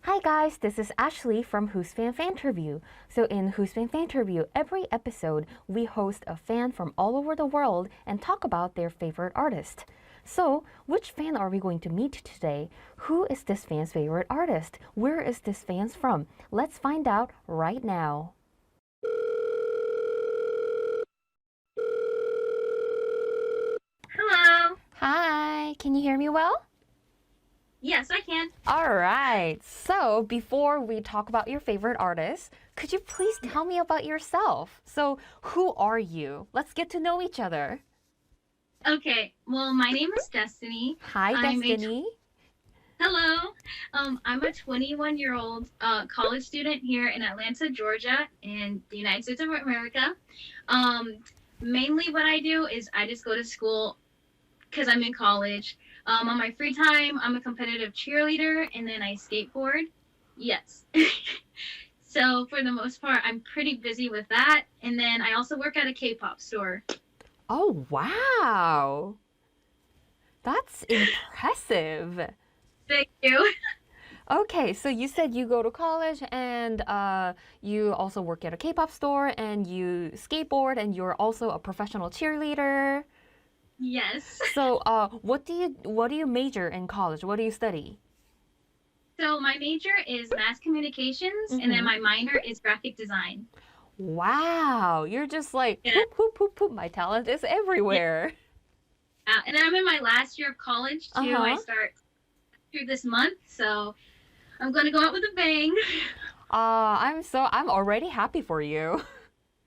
Hi guys, this is Ashley from Fanterview. So in Fanterview, every episode we host a fan from all over the world and talk about their favorite artist. So, which fan are we going to meet today? Who is this fan's favorite artist? Where is this fan from? Let's find out right now. Hello. Hi, can you hear me well? Yes, I can. All right. So, before we talk about your favorite artist, could you please tell me about yourself? So, who are you? Let's get to know each other. Okay. Well, my name is Destiny. Hi, I'm Destiny. Hello. I'm a 21-year-old college student here in Atlanta, Georgia, in the United States of America. Mainly, what I do is I just go to school because I'm in college. On my free time, I'm a competitive cheerleader, and then I skateboard. Yes. So for the most part, I'm pretty busy with that. And then I also work at a K-pop store. Oh, wow. That's impressive. Thank you. Okay, so you said you go to college and you also work at a K-pop store and you skateboard and you're also a professional cheerleader. Yes. So, what do you major in college? What do you study? So my major is mass communications, and then Mm-hmm. my minor is graphic design. Wow, you're just like Yeah. whoop whoop whoop whoop. My talent is Yeah. everywhere. And then I'm in my last year of college too. I Uh-huh. start through this month, so I'm gonna go out with a bang. I'm already happy for you.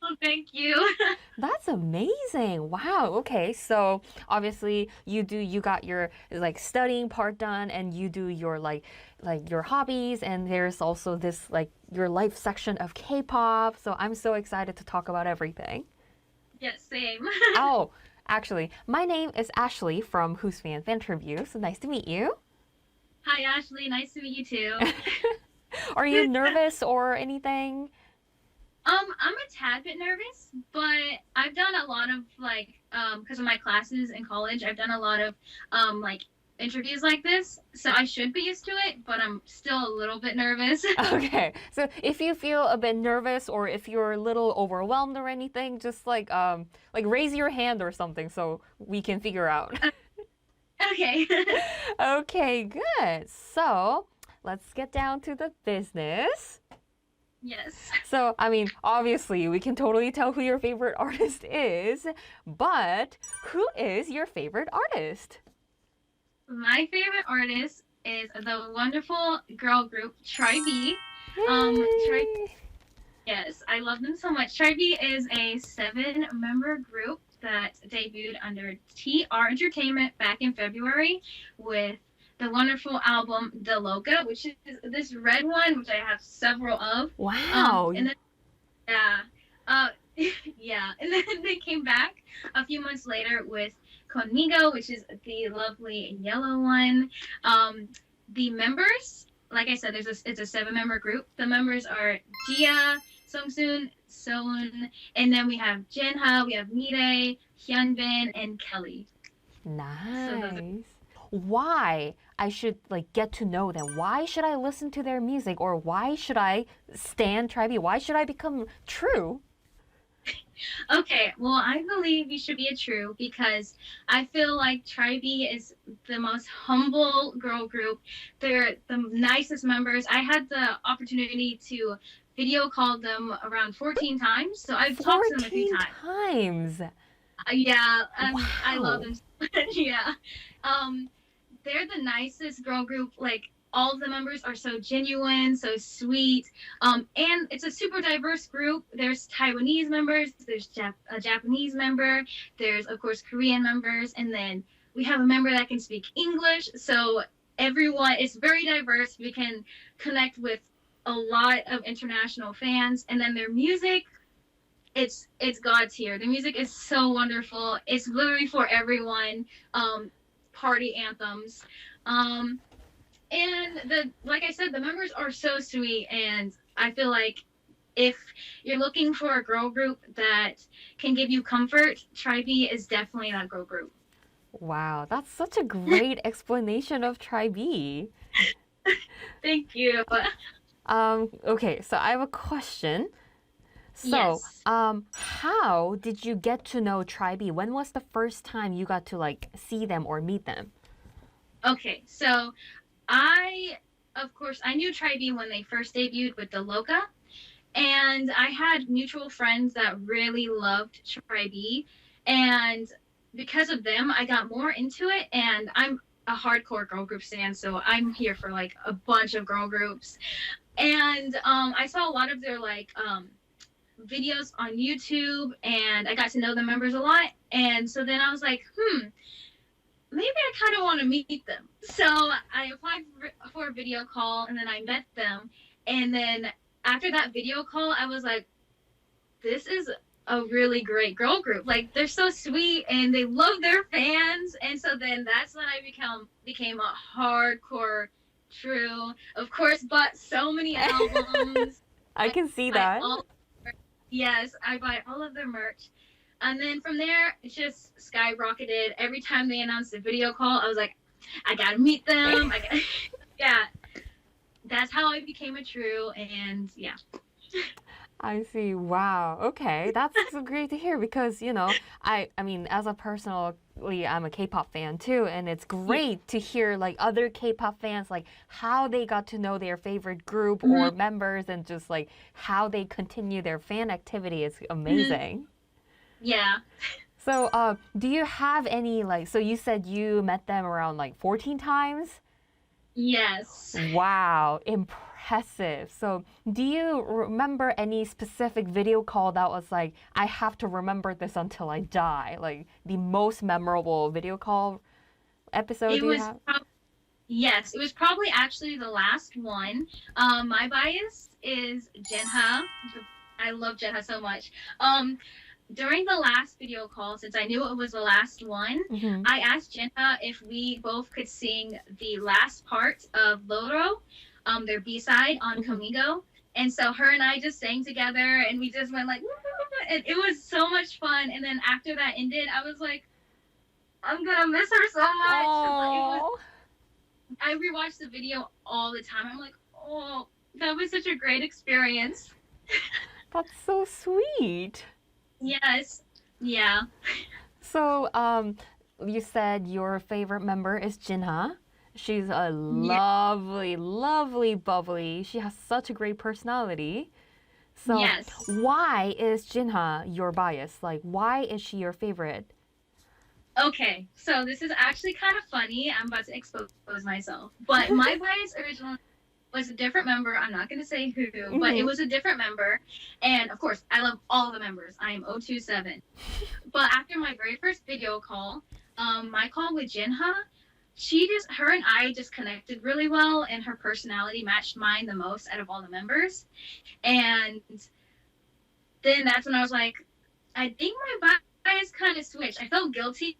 Oh, thank you. That's amazing. Wow. Okay. So obviously you got your like studying part done and you do your like your hobbies and there's also this like your life section of K-pop. So I'm so excited to talk about everything. Yes, same. Oh, actually, my name is Ashley from Fanterview. So nice to meet you. Hi, Ashley. Nice to meet you too. Are you nervous or anything? I'm a tad bit nervous, but I've done a lot of because of my classes in college, I've done a lot of like interviews like this, so I should be used to it, but I'm still a little bit nervous. Okay, so if you feel a bit nervous or if you're a little overwhelmed or anything, just like raise your hand or something so we can figure out. Okay. Okay, good. So let's get down to the business. Yes. So, I mean, obviously, we can totally tell who your favorite artist is, but who is your favorite artist? My favorite artist is the wonderful girl group Tri-B. Tri Yay! Yes, I love them so much. Tri-B is a 7-member group that debuted under TR Entertainment back in February with the wonderful album The Loca, which is this red one, which I have several of. Wow. And then yeah, uh, yeah, and then they came back a few months later with Conmigo, which is the lovely yellow one. The members, like I said, it's a 7-member group. The members are Jia, Sungsoon, Soon, and then we have Jinha, we have Mire, Hyunbin, and Kelly. So those are Nice. Why I should like get to know them? Why should I listen to their music or why should I stand Tribe? Why should I become true? okay. Well, I believe you should be a true because I feel like Tribe is the most humble girl group. They're the nicest members. I had the opportunity to video call them around 14 times, so I've talked to them a few 14 times. times. Yeah, I love Wow. them so much. Yeah. Um, they're the nicest girl group. Like all of the members are so genuine, so sweet. And it's a super diverse group. There's Taiwanese members, there's a Japanese member, there's of course Korean members, and then we have a member that can speak English. So everyone is very diverse. We can connect with a lot of international fans, and then their music it's God tier. The music is so wonderful. It's literally for everyone. Party anthems. Um, and the like I said, the members are so sweet, and I feel like if you're looking for a girl group that can give you comfort, Tribe is definitely that girl group. Wow, that's such a great explanation of Tribe. Thank you. Okay, so I have a question. So, Yes. how did you get to know Tribe? When was the first time you got to like see them or meet them? Okay, so I, of course, I knew Tribe when they first debuted with the Loca, and I had mutual friends that really loved Tribe, and because of them, I got more into it, and I'm a hardcore girl group fan, so I'm here for like a bunch of girl groups, and I saw a lot of their like videos on YouTube, and I got to know the members a lot, and so then I was like, maybe I kind of want to meet them. So I applied for a video call and then I met them. And then after that video call, I was like, this is a really great girl group. Like they're so sweet and they love their fans. And so then that's when I became a hardcore true. Of course, bought so many albums. I can see I that. all Yes, I buy all of their merch. And then from there, it just skyrocketed. Every time they announced a video call, I was like, I gotta meet them. Yeah, that's how I became a true. And yeah. I see. Wow. Okay. That's so great to hear because, I mean, as a personally, I'm a K-pop fan too, and it's Yeah. great to hear like other K-pop fans like how they got to know their favorite group Mhm, or members and just like how they continue their fan activity is mhm. amazing. Yeah. So, do you have any like, so you said you met them around like 14 times? Yes. Wow, impressive. So, do you remember any specific video call that was like, I have to remember this until I die? Like the most memorable video call episode It do you was have? yes, it was probably actually the last one. My bias is Jinha. I love Jinha so much. During the last video call, since I knew it was the last one, Mm-hmm. I asked Jenna if we both could sing the last part of Loro, their B-side on Mm-hmm. Comigo. And so her and I just sang together and we just went like, and it was so much fun. And then after that ended, I was like, I'm gonna miss her so much. Oh, I rewatched the video all the time. I'm like, oh, that was such a great experience. that's so sweet. Yes. Yeah. So, you said your favorite member is Jinha. She's a Yeah. lovely, lovely, bubbly. She has such a great personality. So, Yes. why is Jinha your bias? Like, why is she your favorite? Okay, so this is actually kind of funny. I'm about to expose myself. But my bias originally was a different member. I'm not going to say who, but it Hmm. was a different member. And of course, I love all the members. I am 027. But after my very first video call, my call with Jinha, her and I just connected really well, and her personality matched mine the most out of all the members. And then that's when I was like, I think my bias kind of switched. I felt guilty,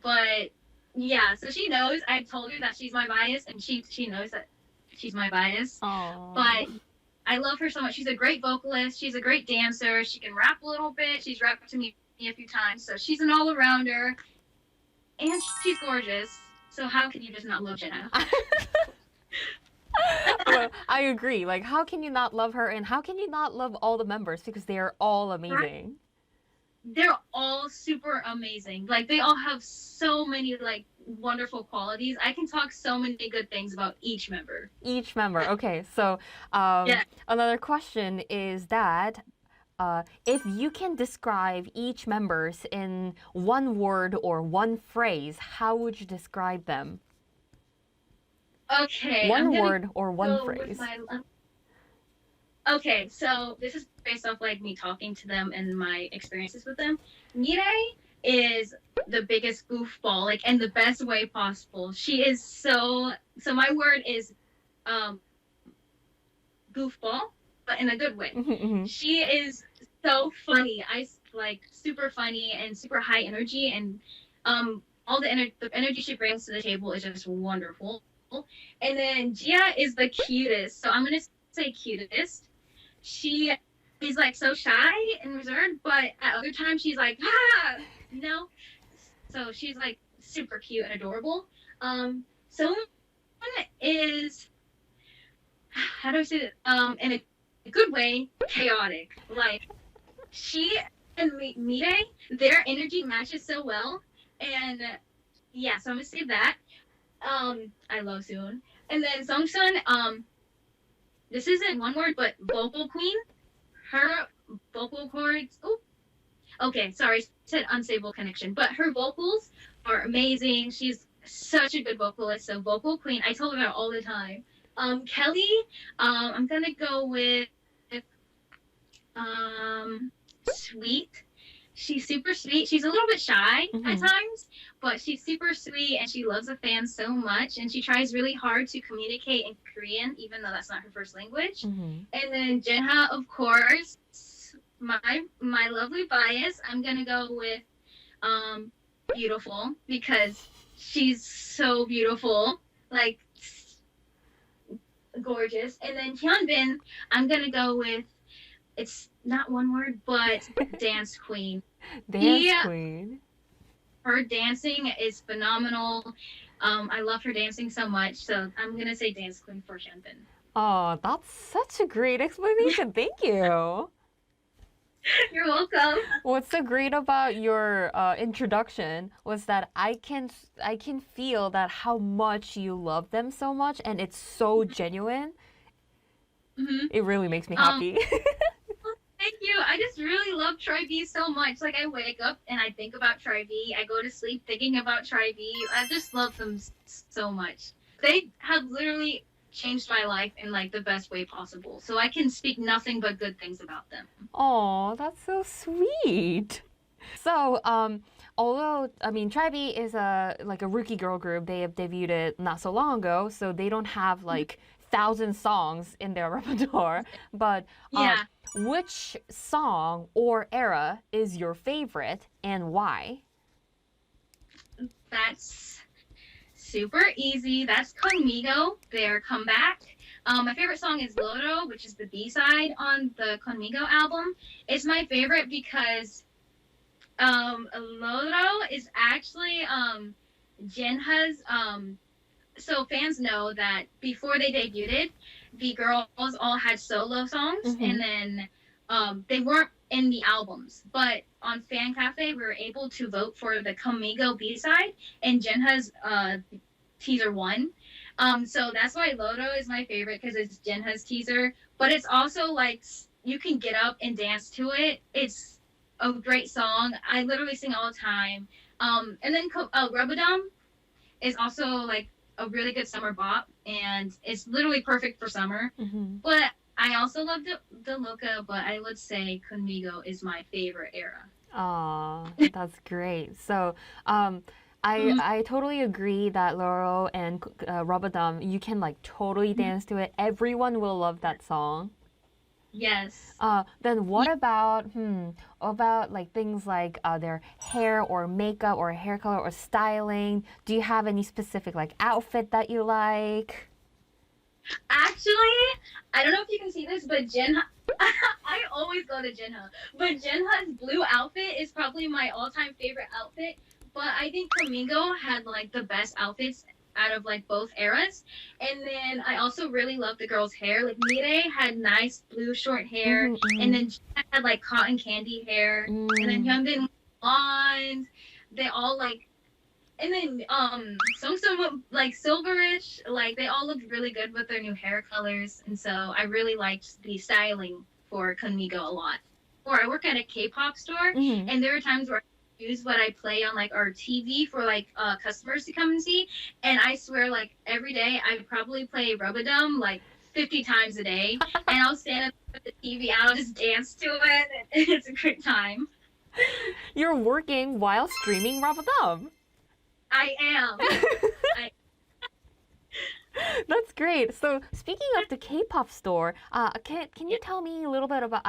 but yeah. So she knows. I told her that she's my bias, and she knows that she's my bias. Oh. But I love her so much. She's a great vocalist. She's a great dancer. She can rap a little bit. She's rapped to me a few times. So she's an all arounder, and she's gorgeous. So how can you just not love Jenna? Well, I agree. Like, how can you not love her and how can you not love all the members because they are all amazing? They're all super amazing. Like they all have so many like wonderful qualities. I can talk so many good things about each member. Each member. Okay, so Yeah. another question is that if you can describe each members in one word or one phrase, how would you describe them? Okay, I'm One gonna word or one go with phrase. my. Okay, so this is based off like me talking to them and my experiences with them. Mirei is the biggest goofball, like in the best way possible. She is so. So my word is um goofball, but in a good way. She is so funny. I like super funny and super high energy, and all the energy she brings to the table is just wonderful. And then Gia is the cutest. So I'm gonna say cutest. She is like so shy and reserved, but at other times she's like no. So she's like super cute and adorable. Someone is how do I say it? In a good way, chaotic. Like she and Mide, their energy matches so well, and yeah, so I'm gonna say that. I love Soon, and then Sungsun. This isn't one word, but vocal queen. Her vocal cords. Oh, okay, sorry, said unstable connection, but her vocals are amazing. She's such a good vocalist, so vocal queen. I tell her that all the time. Kelly, I'm gonna go with sweet. She's super sweet. She's a little bit shy at Mm-hmm. times, but she's super sweet and she loves the fans so much. And she tries really hard to communicate in Korean, even though that's not her first language. Mm-hmm. And then Jinha, of course, my lovely bias. I'm gonna go with um, beautiful because she's so beautiful, like gorgeous. And then Hyunbin, I'm gonna go with it's not one word, but dance queen. Dance He, queen. her dancing is phenomenal. I love her dancing so much, so I'm gonna say dance queen for Hyunbin. Oh, that's such a great explanation. Thank you. You're welcome. What's so great about your introduction was that I can feel that how much you love them so much, and it's so genuine. Hmm. It really makes me Um, happy. Thank you. I just really love Tri V so much. Like I wake up and I think about Tri V. I go to sleep thinking about Tri V. I just love them so much. They have literally changed my life in like the best way possible. So I can speak nothing but good things about them. Oh, that's so sweet. So, although I mean, Tribe is a rookie girl group. They have debuted not so long ago, so they don't have like thousand songs in their repertoire. But Yeah, which song or era is your favorite and why? that's super easy. That's Conmigo, their comeback. My favorite song is Loro, which is the B side on the Conmigo album. It's my favorite because Loro is actually Jinha's. So fans know that before they debuted, the girls all had solo songs, Mm-hmm. and then they weren't in the albums. But on Fan Cafe, we were able to vote for the Conmigo B side, and Jinha's teaser won. So that's why Loto is my favorite because it's Jinha's teaser, but it's also like you can get up and dance to it. It's a great song. I literally sing all the time. And then Rubadum is also like a really good summer bop, and it's literally perfect for summer. Mm-hmm. But I also love the Loca, but I would say Conmigo is my favorite era. Aw, that's great. So, I totally agree that Laurel and Robodom, you can like totally dance to it. Everyone will love that song. Yes. Then what about like things like their hair or makeup or hair color or styling? Do you have any specific like outfit that you like? Actually, I don't know if you can see this, but Jinha, I always go to Jinha, but Jinha's blue outfit is probably my all-time favorite outfit. But I think Flamingo had like the best outfits out of like both eras. And then I also really love the girl's hair. Like Mire had nice blue short hair, and Mm-hmm, then Jinha had like cotton candy hair, and then mm. Hyunbin blonde. They all like and then some like silverish, like they all looked really good with their new hair colors, and so I really liked the styling for Conmigo a lot. Or I work at a K-pop store, Mm-hmm. and there are times where I use what I play on like our TV for like customers to come and see, and I swear like every day I probably play Rubadum like 50 times a day, and I'll stand up at the TV and I'll just dance to it, and it's a great time. You're working while streaming Rabadam. I am. I That's great. So speaking of the K-pop store, can you tell me a little bit about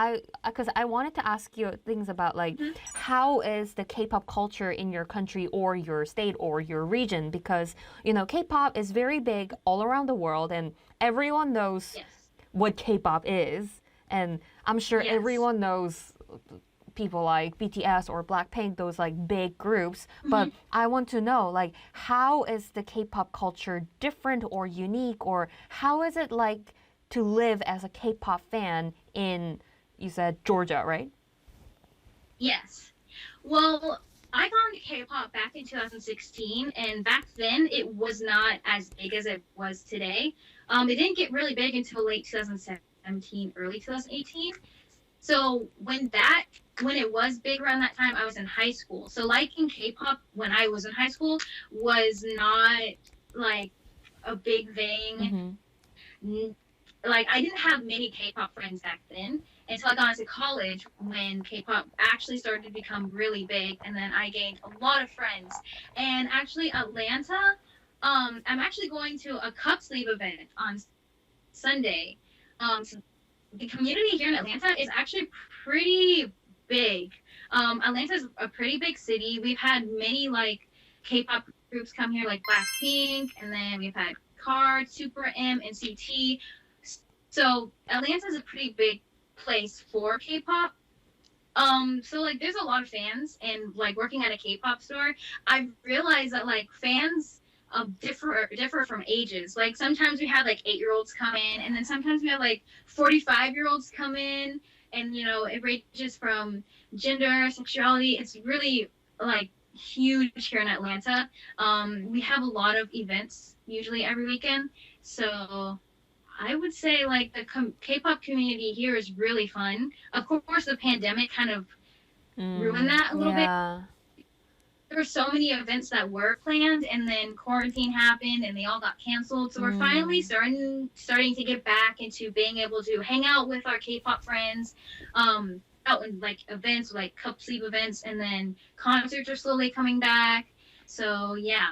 because I wanted to ask you things about like Mhm. how is the K-pop culture in your country or your state or your region? Because K-pop is very big all around the world, and everyone knows Yes. what K-pop is, and I'm sure Yes. everyone knows people like BTS or Blackpink, those like big groups. But Hmm. I want to know, like, how is the K-pop culture different or unique, or how is it like to live as a K-pop fan in, you said Georgia, right? Yes. Well, I got into K-pop back in 2016, and back then it was not as big as it was today. It didn't get really big until late 2017, early 2018. So when it was big around that time, I was in high school. So liking K-pop when I was in high school was not like a big thing. Mm-hmm. Like I didn't have many K-pop friends back then until I got into college when K-pop actually started to become really big, and then I gained a lot of friends. And actually, Atlanta, I'm actually going to a cup sleeve event on Sunday. So the community here in Atlanta is actually pretty big. Atlanta is a pretty big city. We've had many like K-pop groups come here, like Blackpink, and then we've had Card, Super M, and CT. So Atlanta is a pretty big place for K-pop. So like there's a lot of fans, and like working at a K-pop store, I've realized that like fans differ from ages. Like sometimes we have like 8-year-olds come in, and then sometimes we have like 45-year-olds come in, and you know it ranges from gender, sexuality. It's really like huge here in Atlanta. We have a lot of events usually every weekend, so I would say like the K-pop community here is really fun. Of course, the pandemic kind of ruined that a little bit. Yeah. There were so many events that were planned, and then quarantine happened, and they all got canceled. So we're finally starting to get back into being able to hang out with our K-pop friends, out in like events like cup sleeve events, and then concerts are slowly coming back. So yeah.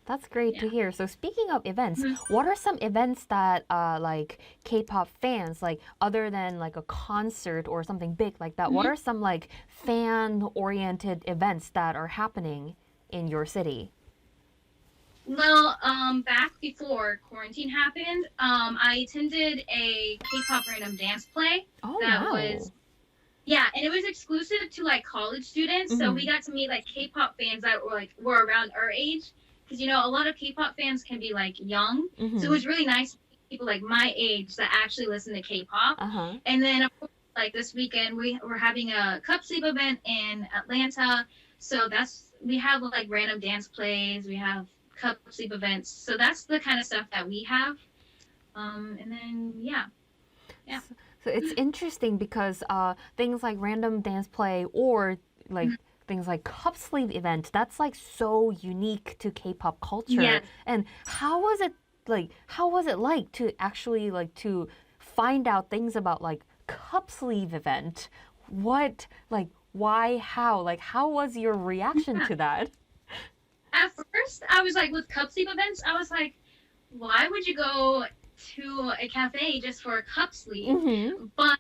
That's great to hear. So speaking of events, Mm-hmm. what are some events that like K-pop fans like other than like a concert or something big like that? What Mm-hmm. are some like fan-oriented events that are happening in your city? Well, back before quarantine happened, I attended a K-pop random dance play Oh, that wow. was, yeah, and it was exclusive to like college students. So we Mm-hmm. got to meet like K-pop fans that were around our age, because you know a lot of K-pop fans can be like young. So it Mm-hmm. was really nice to meet people like my age that actually listen to K-pop. Uh-huh. And then of course, like this weekend we're having a cup sleep event in Atlanta. So we have like random dance plays. We have cup sleep events. So that's the kind of stuff that we have. And then yeah, yeah. So it's interesting because things like random dance play or like Mhm. things like cup sleeve event, that's like so unique to K-pop culture. Yes. And how was it like to actually like to find out things about like cup sleeve event? What like why how? Like how was your reaction Yeah. to that? At first, I was like with cup sleep events. I was like, why would you go to a cafe just for a cup sleep? Mhm. But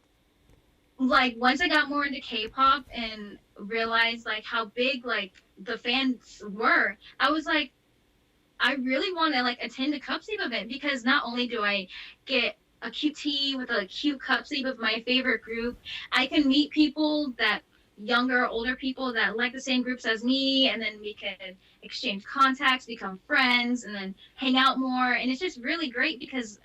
like once I got more into K-pop and realized like how big like the fans were, I was like, I really want to like attend a cup sleeve event, because not only do I get a cute tea with a cute cup sleeve of my favorite group, I can meet people that younger, older people that like the same groups as me, and then we can exchange contacts, become friends, and then hang out more. And it's just really great because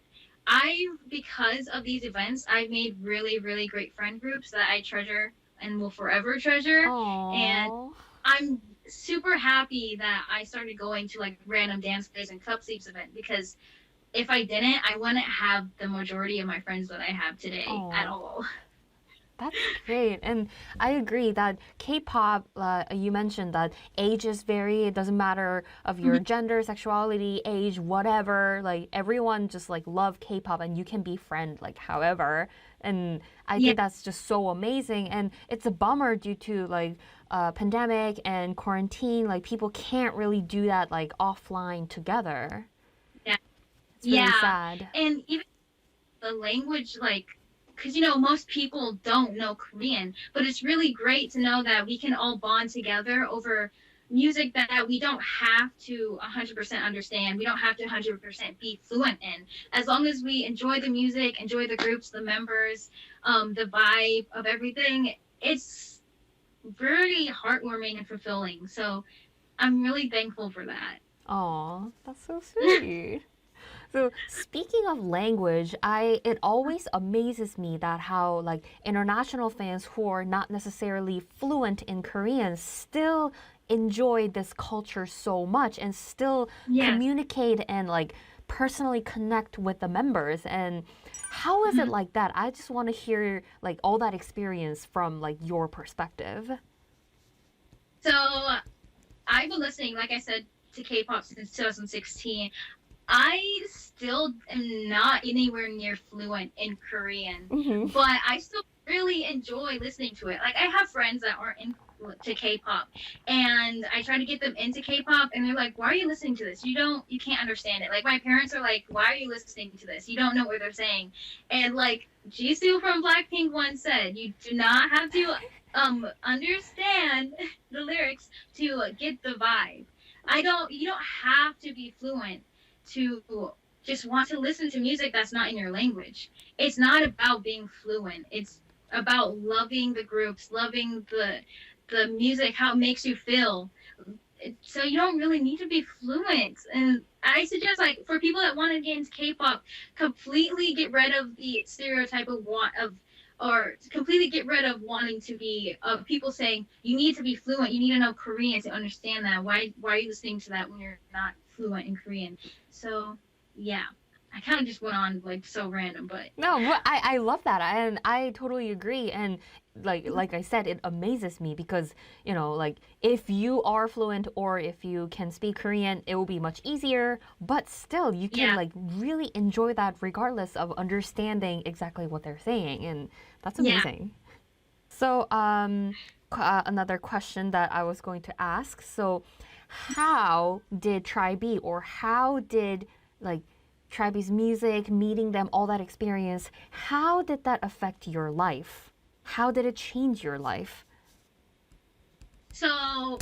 of these events, I've made really, really great friend groups that I treasure and will forever treasure. And Oh. I'm super happy that I started going to like random dance plays and cup sleeps event, because if I didn't, I wouldn't have the majority of my friends that I have today at Oh. all. That's great. And I agree that K-pop, you mentioned that ages vary. It doesn't matter of your gender, sexuality, age, whatever. Like everyone just like love K-pop and you can be friend like however. And I Yeah, think that's just so amazing. And it's a bummer due to like pandemic and quarantine. Like people can't really do that like offline together. yeah, It's really yeah. sad. And even the language, like, because you know most people don't know Korean, but it's really great to know that we can all bond together over music that we don't have to 100% understand. We don't have to 100% be fluent in. As long as we enjoy the music, enjoy the groups, the members, the vibe of everything, it's very heartwarming and fulfilling. So I'm really thankful for that. Oh, that's so sweet. So speaking of language, it always amazes me that how like international fans who are not necessarily fluent in Korean still enjoy this culture so much and still Yes. communicate and like personally connect with the members. And how is it Mhm. like that? I just want to hear like all that experience from like your perspective. So I've been listening, like I said, to K-pop since 2016. I still am not anywhere near fluent in Korean, Hmm. but I still really enjoy listening to it. Like I have friends that aren't into K-pop, and I try to get them into K-pop, and they're like, "Why are you listening to this? You can't understand it." Like my parents are like, "Why are you listening to this? You don't know what they're saying." And like Jisoo from Blackpink once said, "You do not have to understand the lyrics to get the vibe. You don't have to be fluent to just want to listen to music that's not in your language. It's not about being fluent. It's about loving the groups, loving the music, how it makes you feel. So you don't really need to be fluent. And I suggest like for people that want to get into K-pop, completely get rid of the stereotype of want of or completely get rid of wanting to be of people saying you need to be fluent, you need to know Korean to understand that. Why are you listening to that when you're not fluent in Korean? So yeah, I kind of just went on like so random, but No, but I love that, and I totally agree. And like I said, it amazes me because like if you are fluent or if you can speak Korean, it will be much easier. But still, you can yeah, like really enjoy that regardless of understanding exactly what they're saying, and that's yeah. amazing. So another question that I was going to ask. So, how did Try B or how did like Tribe's music, meeting them, all that experience, how did that affect your life? How did it change your life? So,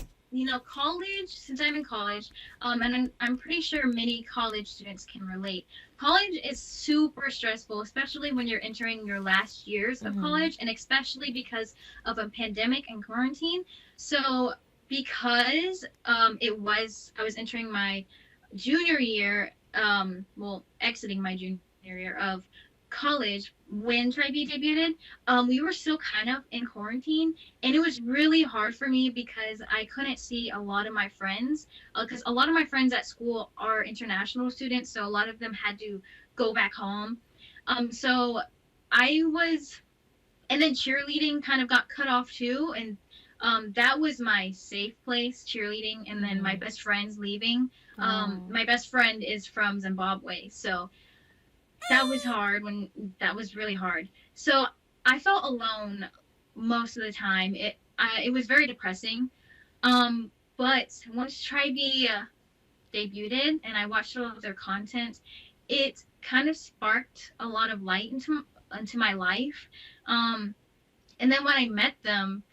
college, since I'm in college, and I'm pretty sure many college students can relate. College is super stressful, especially when you're entering your last years of Mm-hmm. college, and especially because of a pandemic and quarantine. So, because I was entering my junior year, well, exiting my junior year of college when Tribe debuted, we were still kind of in quarantine, and it was really hard for me because I couldn't see a lot of my friends because a lot of my friends at school are international students, so a lot of them had to go back home. So I was, and then cheerleading kind of got cut off too, and that was my safe place, cheerleading, and then my Mm-hmm. best friends leaving. Oh. My best friend is from Zimbabwe, so that was hard when that was really hard. So I felt alone most of the time. It was very depressing. But once Tribe debuted and I watched all of their content, it kind of sparked a lot of light into my life. Um, and then when I met them,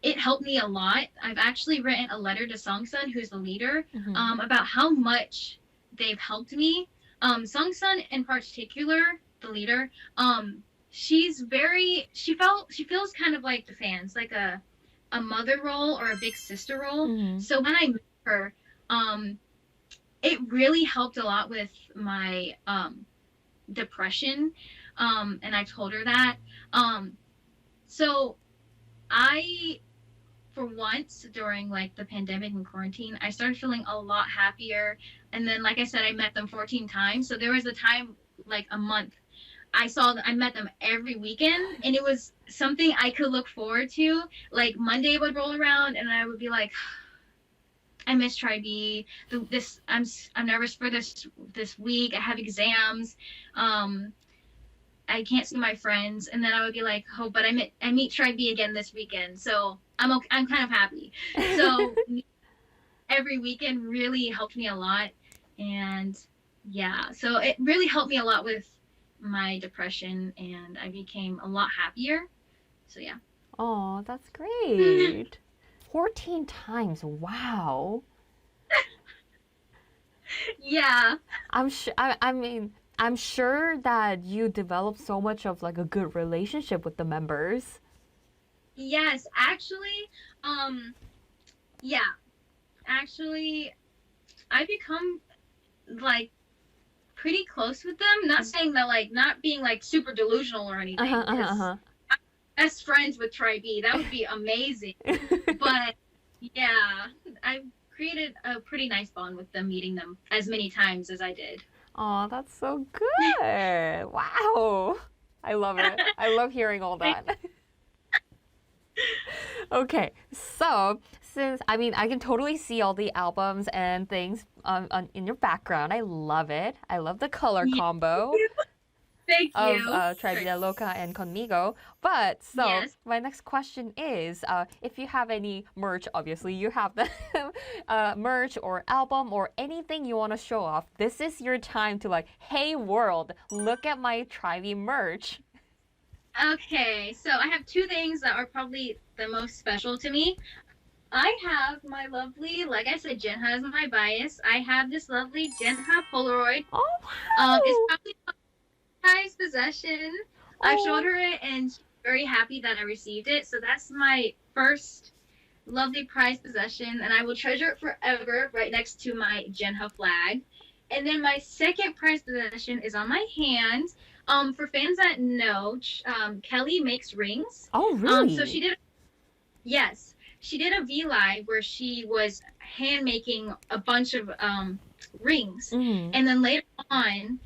it helped me a lot. I've actually written a letter to Songsun, who's the leader, Mm-hmm. about how much they've helped me. Songsun, in particular, the leader, she feels kind of like the fans, like a mother role or a big sister role. Mm-hmm. So when I met her, um, it really helped a lot with my depression. And I told her that. Um, so I for once during like the pandemic and quarantine, I started feeling a lot happier. And then, like I said, I met them 14 times. So there was a time, like a month, I met them every weekend, and it was something I could look forward to. Like Monday would roll around, and I would be like, I miss Tri B. This I'm nervous for this week. I have exams. Um, I can't see my friends, and then I would be like, oh, but I meet Tri B again this weekend, so I'm okay, I'm kind of happy. So every weekend really helped me a lot, and yeah, so it really helped me a lot with my depression, and I became a lot happier. So yeah. Oh, that's great. 14 times. Wow. Yeah. I mean, I'm sure that you developed so much of like a good relationship with the members. Yes, actually, um, yeah, actually, I become like pretty close with them. Not saying that like not being like super delusional or anything. Best friends with Tri B, that would be amazing. But yeah, I've created a pretty nice bond with them, meeting them as many times as I did. Oh, that's so good. Wow. I love it. I love hearing all that. Okay, so since I mean I can totally see all the albums and things in your background. I love it. I love the color combo Thank of you. Tri Vida Loca and Conmigo. But so Yes. my next question is, if you have any merch, obviously you have the merch or album or anything you want to show off. This is your time to like, hey world, look at my Tri V merch. Okay, so I have two things that are probably the most special to me. I have my lovely, like I said, Jinha is my bias. I have this lovely Jinha Polaroid. Oh It's wow! probably my prized possession. I showed her it and she's very happy that I received it. So that's my first lovely prized possession, and I will treasure it forever right next to my Jinha flag. And then my second prized possession is on my hand. For fans that know, Kelly makes rings. Oh really? So yes, she did a V Live where she was hand making a bunch of rings. Mm-hmm. And then later on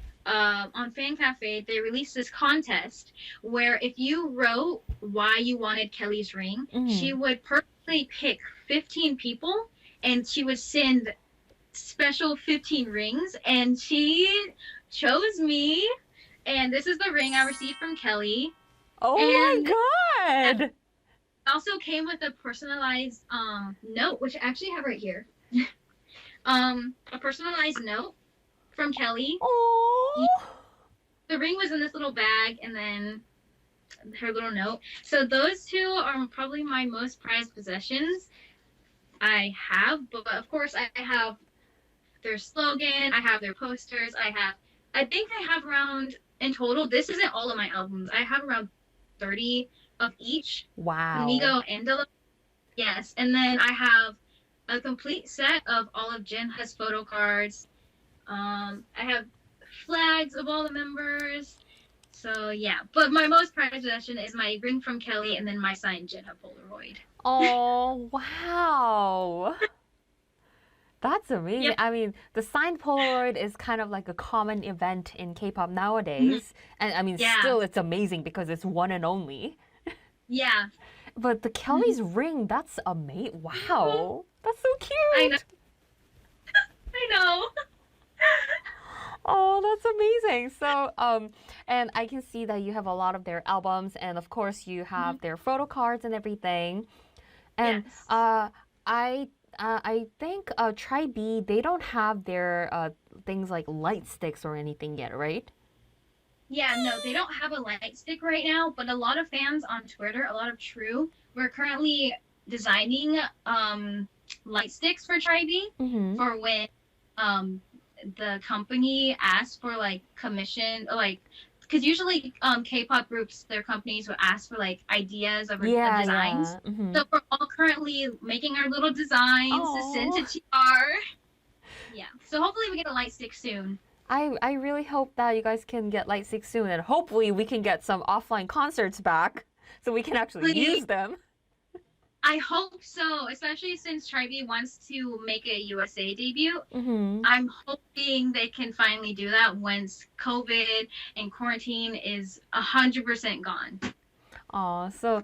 Fan Cafe, they released this contest where if you wrote why you wanted Kelly's ring, she would personally pick 15 people and she would send special 15 rings. And she chose me. And this is the ring I received from Kelly. Oh and my god! it also came with a personalized note, which I actually have right here. A personalized note from Kelly. Oh. The ring was in this little bag, and then her little note. So those two are probably my most prized possessions I have. But of course, I have their slogan. I have their posters. I think I have around, in total, this isn't all of my albums. I have around 30 of each. Wow. Migo and Dela. Yes. And then I have a complete set of all of Jinha's photo cards. I have flags of all the members. So yeah. But my most prized possession is my ring from Kelly and then my signed Jinha Polaroid. Oh wow. That's amazing. Yep. I mean, the signed Polaroid is kind of like a common event in K-pop nowadays. And I mean, still it's amazing because it's one and only. Yeah. But the Kelly's ring, that's amazing. Wow. That's so cute. I know. I know. Oh, that's amazing. So, and I can see that you have a lot of their albums, and of course you have their photo cards and everything. And Yes. I think Tri B, they don't have their things like light sticks or anything yet, right? Yeah, no, they don't have a light stick right now, but a lot of fans on Twitter, a lot of True, we're currently designing light sticks for Tri B for when the company asks for like commission, like because usually K-pop groups, their companies would ask for like ideas of designs. Yeah. So we're all currently making our little designs to send to TR. Yeah, so hopefully we get a light stick soon. I really hope that you guys can get light sticks soon, and hopefully we can get some offline concerts back so we can actually use them. I hope so, especially since Tri B wants to make a USA debut. I'm hoping they can finally do that once COVID and quarantine is 100% gone. Oh, so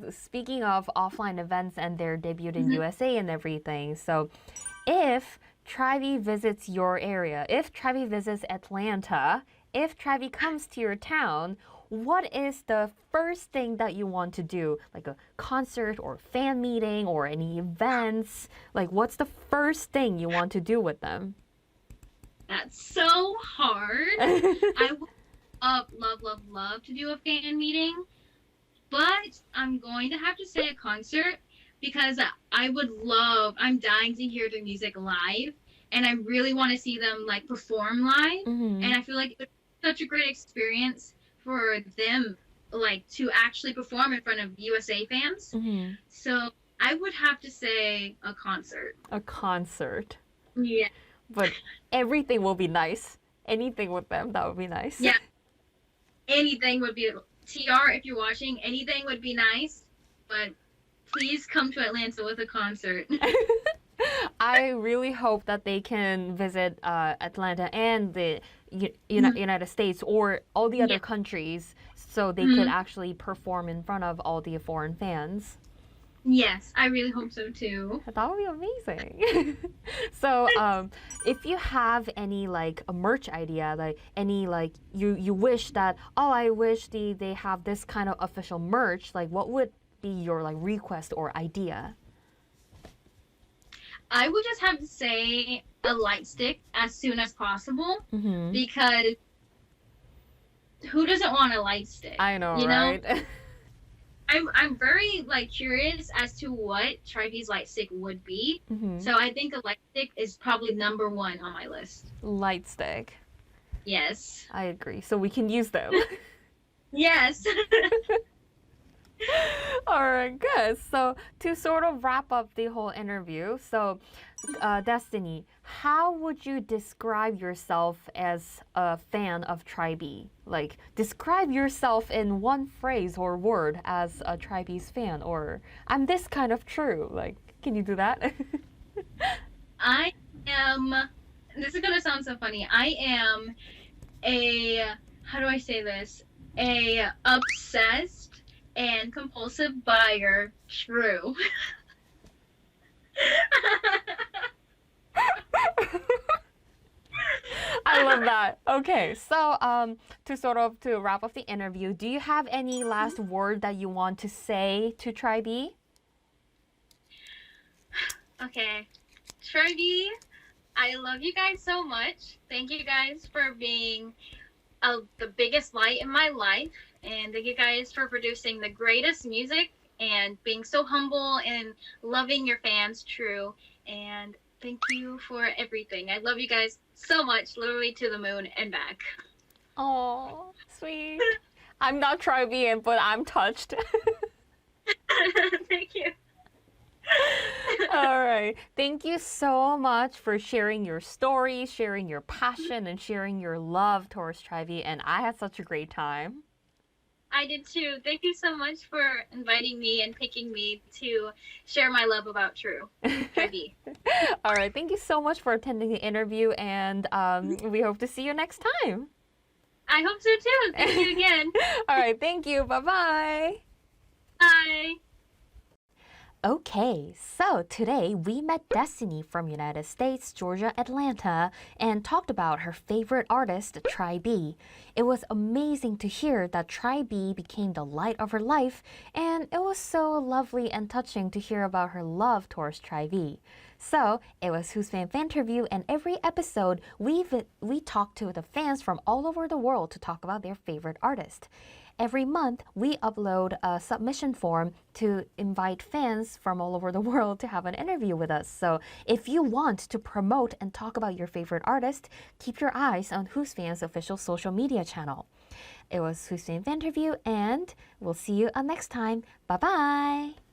speaking of offline events and their debut in USA and everything, so if Tri B visits your area, if Tri B visits Atlanta, if Tri B comes to your town, what is the first thing that you want to do? Like a concert or fan meeting or any events? Like, what's the first thing you want to do with them? That's so hard. I would love to do a fan meeting, but I'm going to have to say a concert because I'm dying to hear their music live, and I really want to see them like perform live, and I feel like it's such a great experience for them like to actually perform in front of USA fans. So I would have to say a concert. A concert. Yeah. But everything will be nice. anything with them. That would be nice. Yeah, anything would be TR. If you're watching, anything would be nice, but please come to Atlanta with a concert. I really hope that they can visit Atlanta and the United States or all the other countries so they could actually perform in front of all the foreign fans. Yes, I really hope so too. That would be amazing. So, if you have any like a merch idea, like any like you wish that, oh, I wish they have this kind of official merch, like what would be your like request or idea? I would just have to say a light stick as soon as possible because who doesn't want a light stick? I know, you right? know? I'm very like curious as to what Tri-V's light stick would be. So I think a light stick is probably number 1 on my list. Light stick. Yes. I agree. So we can use them. Yes. All right, good. So to sort of wrap up the whole interview, so Destiny, how would you describe yourself as a fan of Tri-B? Like, describe yourself in one phrase or word as a Tri-B's fan, or I'm this kind of true. Like, can you do that? I am, this is going to sound so funny. I am how do I say this? A obsessed and compulsive buyer, true. I love that. Okay, so to wrap up the interview, do you have any last word that you want to say to Tri-B? Okay, Tri-B, I love you guys so much. Thank you guys for being the biggest light in my life, and thank you guys for producing the greatest music and being so humble and loving your fans, true. And thank you for everything. I love you guys so much, literally to the moon and back. Oh, sweet. I'm not Tri-B, but I'm touched. Thank you. All right. Thank you so much for sharing your story, sharing your passion, and sharing your love towards Tri-B. And I had such a great time. I did too. Thank you so much for inviting me and picking me to share my love about True. Tri-B. All right. Thank you so much for attending the interview, and we hope to see you next time. I hope so too. Thank you again. All right. Thank you. Bye-bye. Bye. Okay, so today we met Destiny from United States, Georgia, Atlanta, and talked about her favorite artist, Tri-B. It was amazing to hear that Tri-B became the light of her life, and it was so lovely and touching to hear about her love towards Tri-B. So, it was WhosfanTV, and every episode we talk to the fans from all over the world to talk about their favorite artist. Every month, we upload a submission form to invite fans from all over the world to have an interview with us. So if you want to promote and talk about your favorite artist, keep your eyes on WhosFan's official social media channel. It was WhosfanTV, and we'll see you next time. Bye-bye!